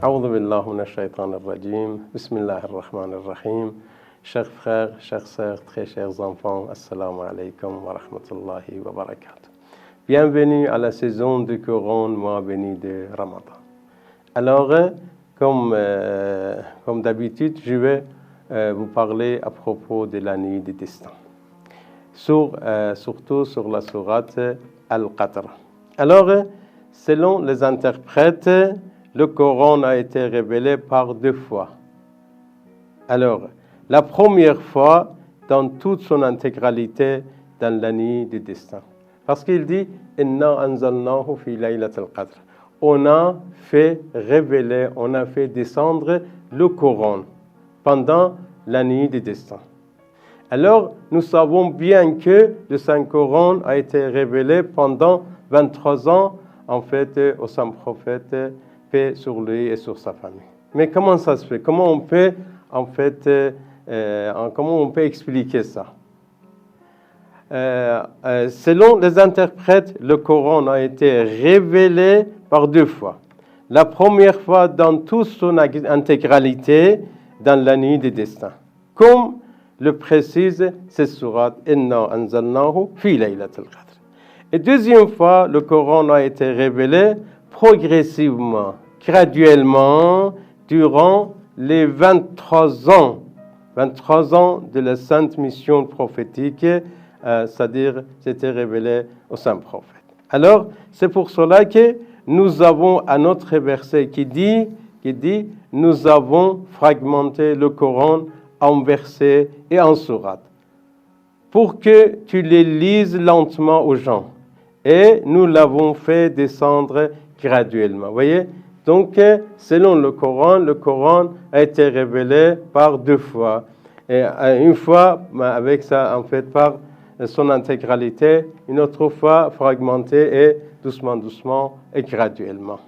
A'udhu billahi minash shaitanir rajim. Bismillahir rahmanir rahim. Chers frères, chères sœurs, très chers enfants, assalamu alaikum wa rahmatullahi wa barakatuh. Bienvenue à la saison du Coran, mois béni de Ramadan. Alors, comme d'habitude, je vais vous parler à propos de la nuit du destin. Surtout sur la sourate Al-Qadr. Alors, selon les interprètes, le Coran a été révélé par 2 fois. Alors, la première fois, dans toute son intégralité, dans la nuit du destin. Parce qu'il dit « Inna anzalnahu fi laylatil qadr ». On a fait révéler, on a fait descendre le Coran pendant la nuit du destin. Alors, nous savons bien que le Saint-Coran a été révélé pendant 23 ans, en fait, au Saint-Prophète, paix sur lui et sur sa famille. Mais comment ça se fait? Comment on peut, en fait, comment on peut expliquer ça? Selon les interprètes, le Coran a été révélé par 2 fois. La première fois dans toute son intégralité, dans la nuit des destins. Comme le précise cette sourate « Inna anzalnahu fi laylatil qadr ». Et deuxième fois, le Coran a été révélé progressivement, graduellement, durant les 23 ans de la sainte mission prophétique, c'est-à-dire c'était révélé au Saint-Prophète. Alors, c'est pour cela que nous avons un autre verset qui dit nous avons fragmenté le Coran en versets et en sourates pour que tu les lises lentement aux gens. Et nous l'avons fait descendre graduellement. Vous voyez? Donc, selon le Coran a été révélé par 2 fois. Et une fois, avec ça, en fait, par son intégralité, une autre fois fragmenté et doucement et graduellement.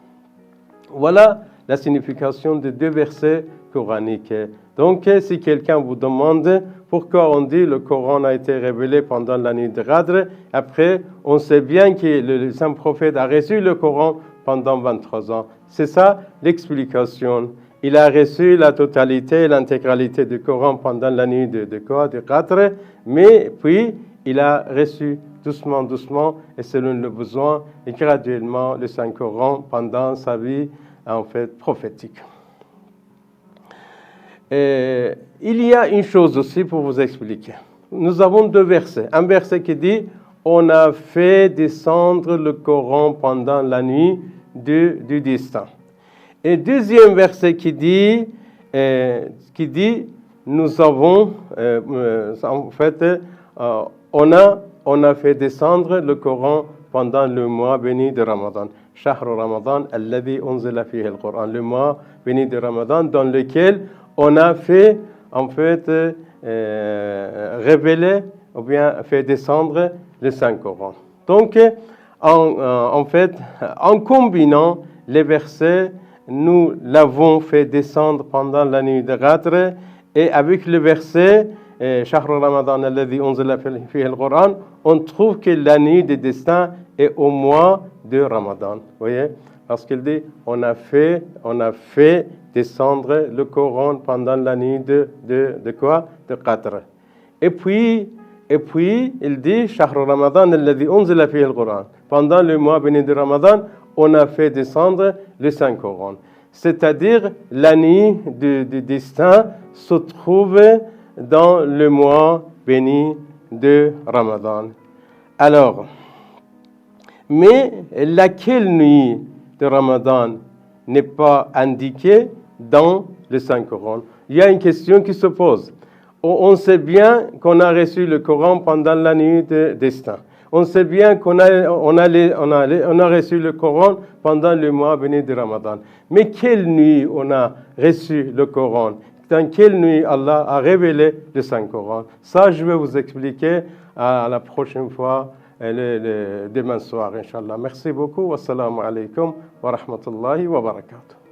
Voilà la signification des 2 versets coraniques. Donc, si quelqu'un vous demande pourquoi on dit le Coran a été révélé pendant la nuit de Qadr, après, on sait bien que le Saint-Prophète a reçu le Coran pendant 23 ans. C'est ça l'explication. Il a reçu la totalité, l'intégralité du Coran pendant la nuit de Qadr, mais puis il a reçu doucement et selon le besoin et graduellement le Saint-Coran pendant sa vie en fait prophétique. Et il y a une chose aussi pour vous expliquer. Nous avons 2 versets. Un verset qui dit on a fait descendre le Coran pendant la nuit du destin. Et deuxième verset qui dit nous avons en fait on a fait descendre le Coran pendant le mois béni de Ramadan. Shahr Ramadan alladhi unzila fihi al-Qur'an, le mois béni de Ramadan dans lequel on a fait en fait révéler ou bien fait descendre le Saint-Coran. Donc en fait en combinant les versets, nous l'avons fait descendre pendant la nuit de Qadr et avec le verset Shahr Ramadan alladhi unzila fihi al-Qur'an, on trouve que la nuit de destin est au mois de Ramadan. Vous voyez? Parce qu'il dit on a fait descendre le Coran pendant la nuit de Qadr. Et puis il dit Shahr Ramadan alladhi unzila fihi al-Qur'an. Pendant le mois béni de Ramadan, on a fait descendre le Saint-Coran. C'est-à-dire la nuit du destin se trouve dans le mois béni de Ramadan. Alors, mais laquelle nuit de Ramadan n'est pas indiquée dans le Saint-Coran? Il y a une question qui se pose. On sait bien qu'on a reçu le Coran pendant la nuit de destin. On sait bien qu'on a reçu le Coran pendant le mois béni de Ramadan. Mais quelle nuit on a reçu le Coran? Dans quelle nuit Allah a révélé le Saint-Coran? Ça, je vais vous expliquer à la prochaine fois, demain soir, Inch'Allah. Merci beaucoup. Wassalamu alaikum wa rahmatullahi wa barakatuh.